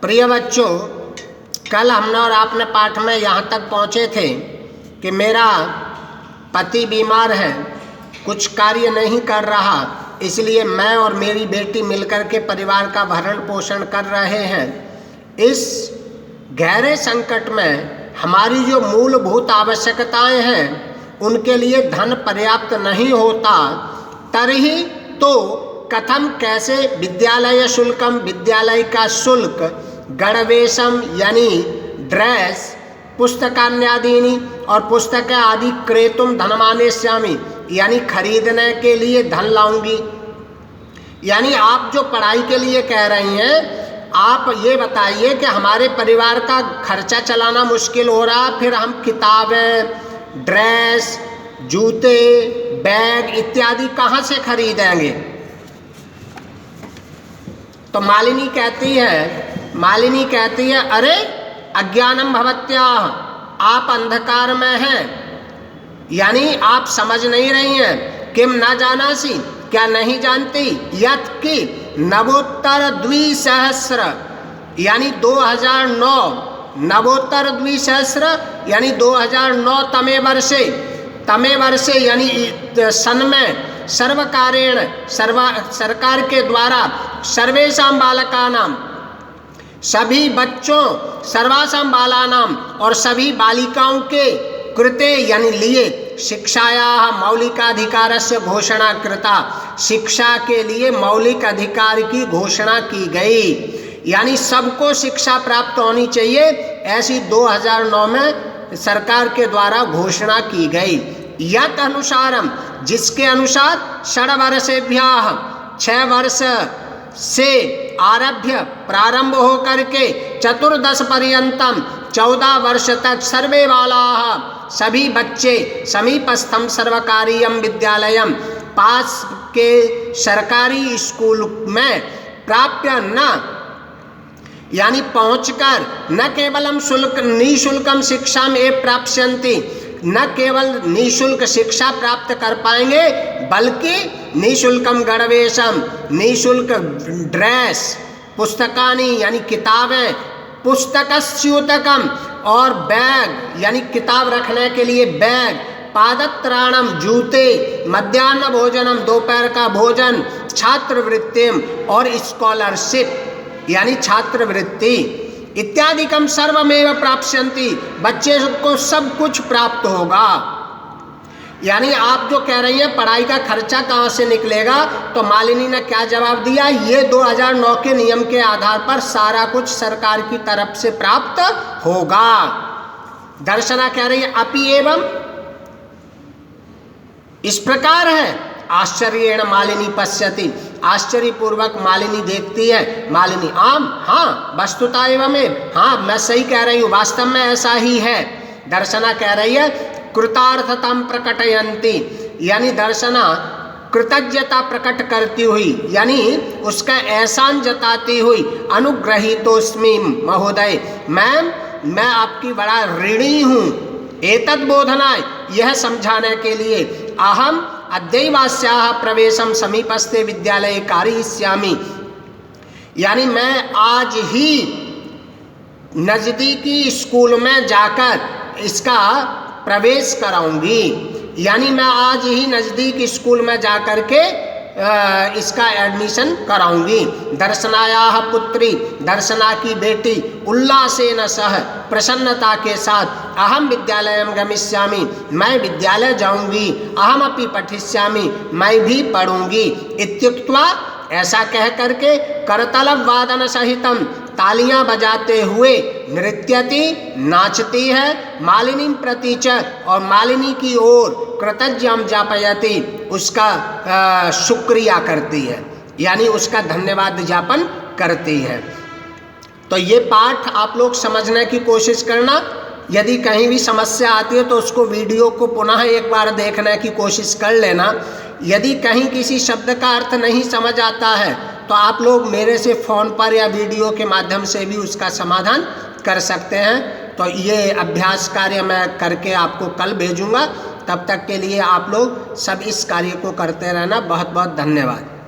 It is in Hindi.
प्रिय बच्चों, कल हमने और आपने पाठ में यहाँ तक पहुँचे थे कि मेरा पति बीमार है, कुछ कार्य नहीं कर रहा, इसलिए मैं और मेरी बेटी मिलकर के परिवार का भरण पोषण कर रहे हैं। इस गहरे संकट में हमारी जो मूलभूत आवश्यकताएं हैं उनके लिए धन पर्याप्त नहीं होता, तरही तो कथम कैसे विद्यालय शुल्कम, विद्यालय का शुल्क, गणवेशम यानी ड्रेस, पुस्तकान्यादीनी और पुस्तक आदि क्रेतुम धनमानेष्यामि यानी खरीदने के लिए धन लाऊंगी। यानी आप जो पढ़ाई के लिए कह रही हैं, आप ये बताइए कि हमारे परिवार का खर्चा चलाना मुश्किल हो रहा, फिर हम किताबें, ड्रेस, जूते, बैग इत्यादि कहाँ से खरीदेंगे। तो मालिनी कहती है अरे अज्ञानम भवत्याः, आप अंधकार में हैं, यानी आप समझ नहीं रही हैं। किम न जानासी, क्या नहीं जानती, यत् कि नवोत्तर द्विसहस्र यानी 2009, नवोत्तर द्विसहस्र यानी 2009 तमे वर्षे यानी सन में सर्वकारेण सरकार के द्वारा सर्वेषां बालकानां सभी बच्चों, सर्वासां बालानां और सभी बालिकाओं के कृते यानी लिए शिक्षायाः मौलिकाधिकारस्य घोषणा कृता, शिक्षा के लिए मौलिक अधिकार की घोषणा की गई। यानी सबको शिक्षा प्राप्त होनी चाहिए, ऐसी 2009 में सरकार के द्वारा घोषणा की गई। यत् अनुसारम, जिसके अनुसार 6 वर्षेभ्यः 6 वर्ष से आरभ्य प्रारंभ हो करके 14 पर्यंतम 14 वर्ष तक सर्वे बालाः सभी बच्चे समीपस्थम सर्वकारीयम विद्यालयम पास के सरकारी स्कूल में प्राप्य न यानी पहुंचकर न केवलम शुल्क निःशुल्कम शिक्षाम एव प्राप्स्यन्ति, न केवल निःशुल्क शिक्षा प्राप्त कर पाएंगे बल्कि निःशुल्कम गणवेशम, निःशुल्क ड्रेस, पुस्तकानि यानी किताबें, पुस्तकस्यूतकम और बैग यानी किताब रखने के लिए बैग, पादत्राणम जूते, मध्याह्न भोजनम दोपहर का भोजन, छात्रवृत्तिम और स्कॉलरशिप यानी छात्रवृत्ति इत्यादिकम सर्वमेव प्राप्स्यन्ति, बच्चे को सब कुछ प्राप्त होगा। यानी आप जो कह रही हैं पढ़ाई का खर्चा कहाँ से निकलेगा, तो मालिनी ने क्या जवाब दिया, ये 2009 के नियम के आधार पर सारा कुछ सरकार की तरफ से प्राप्त होगा। दर्शना कह रही है अपि एवं, इस प्रकार है। आश्चर्येण मालिनी पश्यति, आश्चर्यपूर्वक मालिनी देखती है। मालिनी आम, हाँ वस्तुतः एवं, हाँ मैं सही कह रही हूँ, वास्तव में ऐसा ही है। दर्शना कह रही है कृतार्थतां प्रकटयन्ति, यानी दर्शना कृतज्ञता प्रकट करती हुई यानी उसका एहसान जताती हुई, अनुग्रहीतोस्मि महोदय, मैं आपकी बड़ा ऋणी हूँ। एतद् बोधनाय, यह समझाने के लिए, अहम अद्यैवास्याः प्रवेशम समीपस्थे विद्यालये कारयिष्यामि, यानी मैं आज ही नज़दीकी स्कूल में जाकर इसका प्रवेश कराऊंगी, यानी मैं आज ही नज़दीक स्कूल में जाकर के इसका एडमिशन कराऊंगी। दर्शनायाः पुत्री, दर्शना की बेटी, उल्लासेन सह प्रसन्नता के साथ, अहम विद्यालयं गमिष्यामि, मैं विद्यालय जाऊंगी, अहमपि पठिष्यामि, मैं भी पढ़ूंगी। इत्युक्त्वा, ऐसा कह करके करतलब वादन सहितम, तालियां बजाते हुए नृत्यति, नाचती है, मालिनी प्रति च, और मालिनी की ओर कृतज्ञम जापयति, उसका शुक्रिया करती है, यानी उसका धन्यवाद ज्ञापन करती है। तो ये पाठ आप लोग समझने की कोशिश करना। यदि कहीं भी समस्या आती है तो उसको वीडियो को पुनः एक बार देखने की कोशिश कर लेना। यदि कहीं किसी शब्द का अर्थ नहीं समझ आता है तो आप लोग मेरे से फ़ोन पर या वीडियो के माध्यम से भी उसका समाधान कर सकते हैं। तो ये अभ्यास कार्य मैं करके आपको कल भेजूँगा। तब तक के लिए आप लोग सब इस कार्य को करते रहना। बहुत बहुत धन्यवाद।